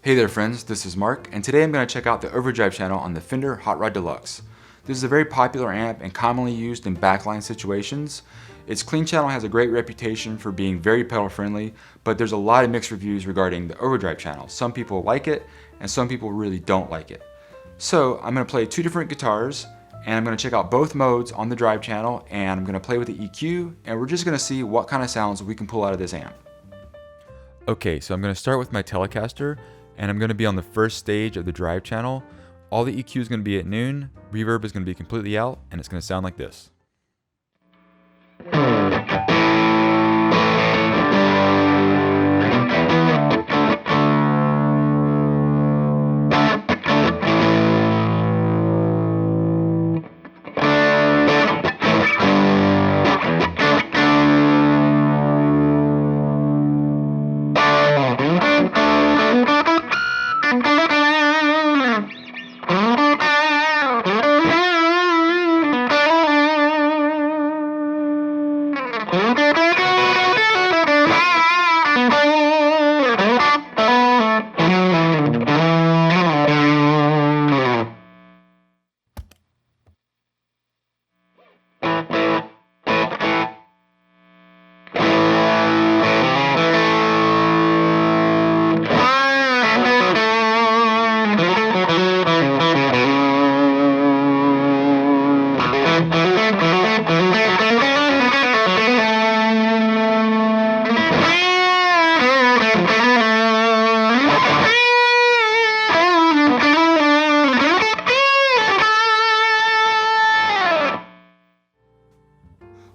Hey there friends, this is Mark, and today I'm going to check out the overdrive channel on the Fender Hotrod Deluxe. This is a very popular amp and commonly used in backline situations. Its clean channel has a great reputation for being very pedal friendly, but there's a lot of mixed reviews regarding the overdrive channel. Some people like it, and some people really don't like it. So I'm going to play two different guitars, and I'm going to check out both modes on the drive channel, and I'm going to play with the EQ, and we're just going to see what kind of sounds we can pull out of this amp. Okay, so I'm going to start with my Telecaster, and I'm going to be on the first stage of the drive channel. All the EQ is going to be at noon, reverb is going to be completely out, and it's going to sound like this.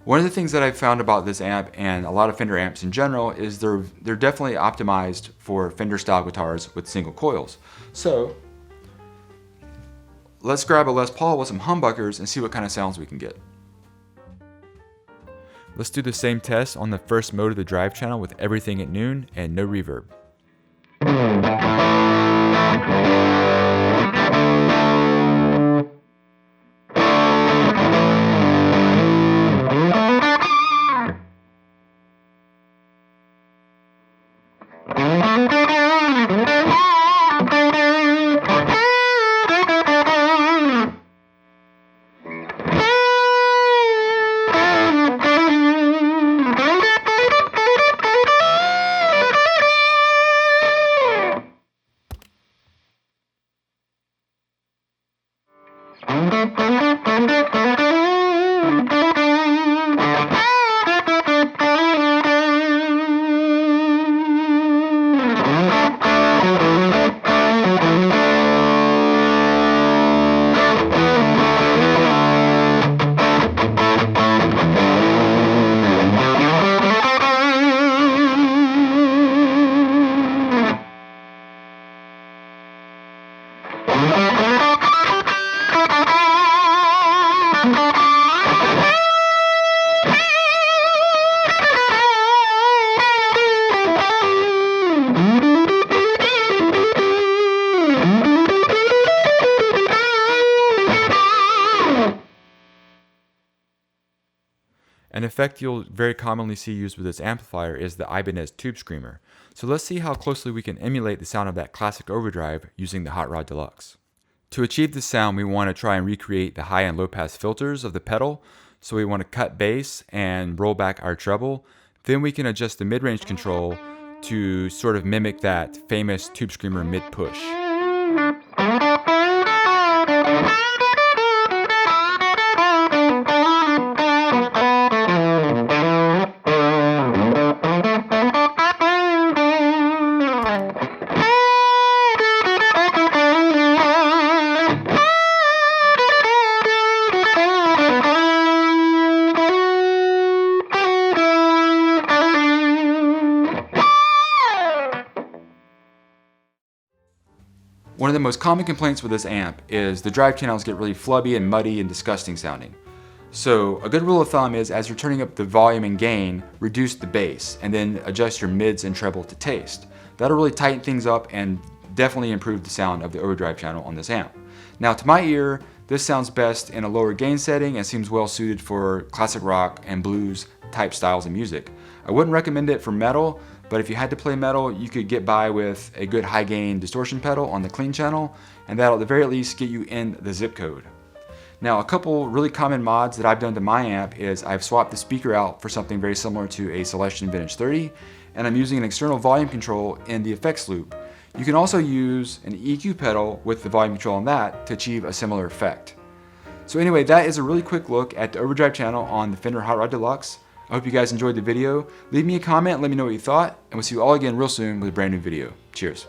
One of the things that I've found about this amp and a lot of Fender amps in general is they're definitely optimized for Fender style guitars with single coils. So let's grab a Les Paul with some humbuckers and see what kind of sounds we can get. Let's do the same test on the first mode of the drive channel with everything at noon and no reverb. An effect you'll very commonly see used with this amplifier is the Ibanez Tube Screamer. So let's see how closely we can emulate the sound of that classic overdrive using the Hotrod Deluxe. To achieve this sound, we want to try and recreate the high and low pass filters of the pedal. So we want to cut bass and roll back our treble. Then we can adjust the mid-range control to sort of mimic that famous Tube Screamer mid-push. One of the most common complaints with this amp is the drive channels get really flubby and muddy and disgusting sounding. So a good rule of thumb is as you're turning up the volume and gain, reduce the bass and then adjust your mids and treble to taste. That'll really tighten things up and definitely improve the sound of the overdrive channel on this amp. Now to my ear, this sounds best in a lower gain setting and seems well suited for classic rock and blues type styles of music. I wouldn't recommend it for metal, but if you had to play metal, you could get by with a good high gain distortion pedal on the clean channel, and that'll at the very least get you in the zip code. Now, a couple really common mods that I've done to my amp is I've swapped the speaker out for something very similar to a Celestion Vintage 30, and I'm using an external volume control in the effects loop. You can also use an EQ pedal with the volume control on that to achieve a similar effect. So anyway, that is a really quick look at the overdrive channel on the Fender Hot Rod Deluxe. I hope you guys enjoyed the video. Leave me a comment, let me know what you thought, and we'll see you all again real soon with a brand new video. Cheers.